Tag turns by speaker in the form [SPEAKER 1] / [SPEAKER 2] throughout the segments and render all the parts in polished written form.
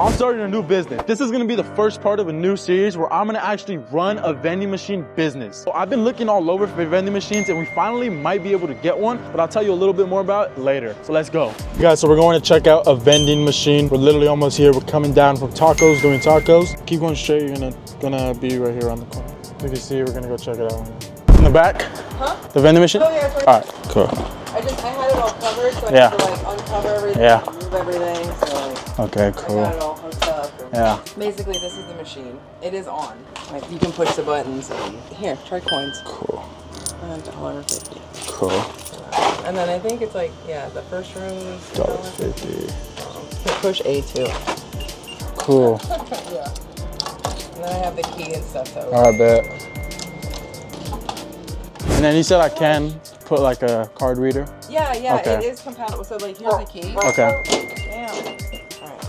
[SPEAKER 1] I'm starting a new business. This is gonna be the first part of a new series where I'm gonna actually run a vending machine business. So I've been looking all over for vending machines and we finally might be able to get one, but I'll tell you a little bit more about it later. So let's go. Guys, so we're going to check out a vending machine. We're literally almost here. We're coming down from tacos, doing tacos. Keep going straight, you're gonna be right here on the corner. You can see, we're gonna go check it out. In the back? Huh? The vending machine?
[SPEAKER 2] Oh yeah, it's right.
[SPEAKER 1] All right, cool.
[SPEAKER 2] I had it all covered, so I had to like uncover everything, move everything, so like,
[SPEAKER 1] Okay, cool.
[SPEAKER 2] I got it all hooked up.
[SPEAKER 1] Yeah.
[SPEAKER 2] Basically, this is the machine. It is on. Like, you can push the buttons. And here, try coins.
[SPEAKER 1] Cool.
[SPEAKER 2] And $1.50.
[SPEAKER 1] Cool.
[SPEAKER 2] And then I think it's like, yeah, the first room is
[SPEAKER 1] $1.50.
[SPEAKER 2] Push A too.
[SPEAKER 1] Cool.
[SPEAKER 2] Yeah. And then I have the key and stuff though.
[SPEAKER 1] I bet. And then you said I can put like a card reader?
[SPEAKER 2] Yeah,
[SPEAKER 1] okay.
[SPEAKER 2] It is compatible. So like, here's the key.
[SPEAKER 1] Okay.
[SPEAKER 2] Damn. All right.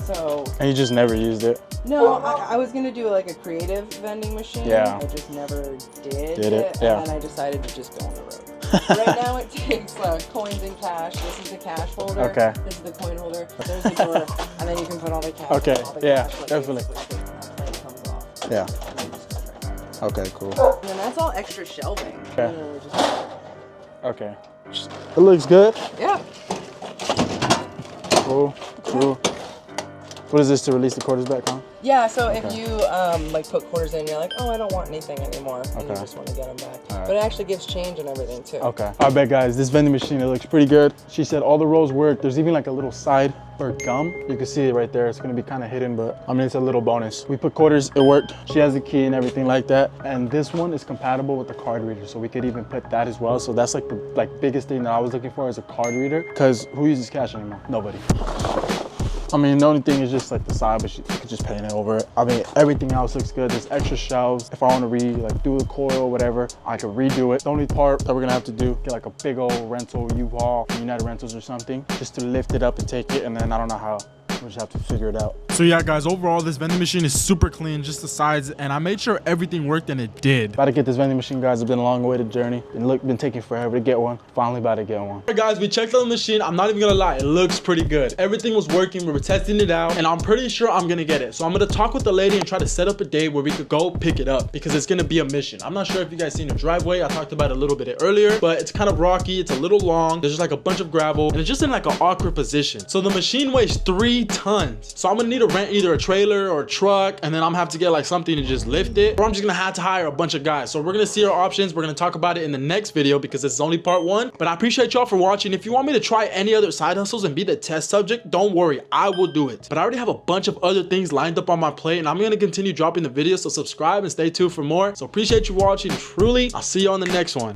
[SPEAKER 2] So.
[SPEAKER 1] And you just never used it?
[SPEAKER 2] No, I was gonna do like a creative vending machine.
[SPEAKER 1] Yeah.
[SPEAKER 2] I just never did
[SPEAKER 1] it? Yeah.
[SPEAKER 2] And then I decided to just go on the road. Right now it takes coins and cash. This is the cash holder.
[SPEAKER 1] Okay.
[SPEAKER 2] This is the coin holder. There's the door, and then you can put all the cash.
[SPEAKER 1] Okay.
[SPEAKER 2] All the
[SPEAKER 1] Yeah,
[SPEAKER 2] cash, like,
[SPEAKER 1] definitely.
[SPEAKER 2] it comes off.
[SPEAKER 1] Yeah.
[SPEAKER 2] And then just goes right back.
[SPEAKER 1] Okay, cool.
[SPEAKER 2] And then that's all extra shelving.
[SPEAKER 1] Okay.
[SPEAKER 2] And then we're just,
[SPEAKER 1] Okay. It looks good.
[SPEAKER 2] yeah.
[SPEAKER 1] Cool. Cool. What is this, to release the quarters back on?
[SPEAKER 2] Yeah, so if you like put quarters in, you're like, oh, I don't want anything anymore, and you
[SPEAKER 1] Okay.
[SPEAKER 2] just want to get them back.
[SPEAKER 1] All right.
[SPEAKER 2] But it actually gives change and everything too.
[SPEAKER 1] Okay. I bet, guys, this vending machine, it looks pretty good. She said all the rows work. There's even like a little side for gum. You can see it right there. It's gonna be kind of hidden, but I mean, it's a little bonus. We put quarters, it worked. She has the key and everything like that. And this one is compatible with the card reader, so we could even put that as well. So that's like the biggest thing that I was looking for is a card reader, because who uses cash anymore? Nobody. I mean, the only thing is just like the side, but you could just paint it over it. I mean, everything else looks good. There's extra shelves. If I want to do the coil, whatever, I could redo it. The only part that we're gonna have to do, get like a big old rental U-Haul, United Rentals or something, just to lift it up and take it. And then I don't know how. We'll just have to figure it out. So yeah, guys, overall, this vending machine is super clean, just the sides, and I made sure everything worked, and it did. About to get this vending machine, guys. It's been a long awaited journey. Been taking forever to get one. Finally about to get one. All right, guys, we checked out the machine. I'm not even gonna lie, it looks pretty good. Everything was working. We were testing it out, and I'm pretty sure I'm gonna get it. So I'm gonna talk with the lady and try to set up a day where we could go pick it up, because it's gonna be a mission. I'm not sure if you guys seen the driveway. I talked about it a little bit earlier, but it's kind of rocky. It's a little long. There's just like a bunch of gravel, and it's just in like an awkward position. So the machine weighs 3 tons. So I'm gonna need to rent either a trailer or a truck, and then I'm gonna have to get like something to just lift it, or I'm just gonna have to hire a bunch of guys. So we're gonna see our options. We're gonna talk about it in the next video because this is only part 1. But I appreciate y'all for watching. If you want me to try any other side hustles and be the test subject, don't worry, I will do it. But I already have a bunch of other things lined up on my plate, and I'm gonna continue dropping the videos. So subscribe and stay tuned for more. So appreciate you watching. Truly, I'll see you on the next one.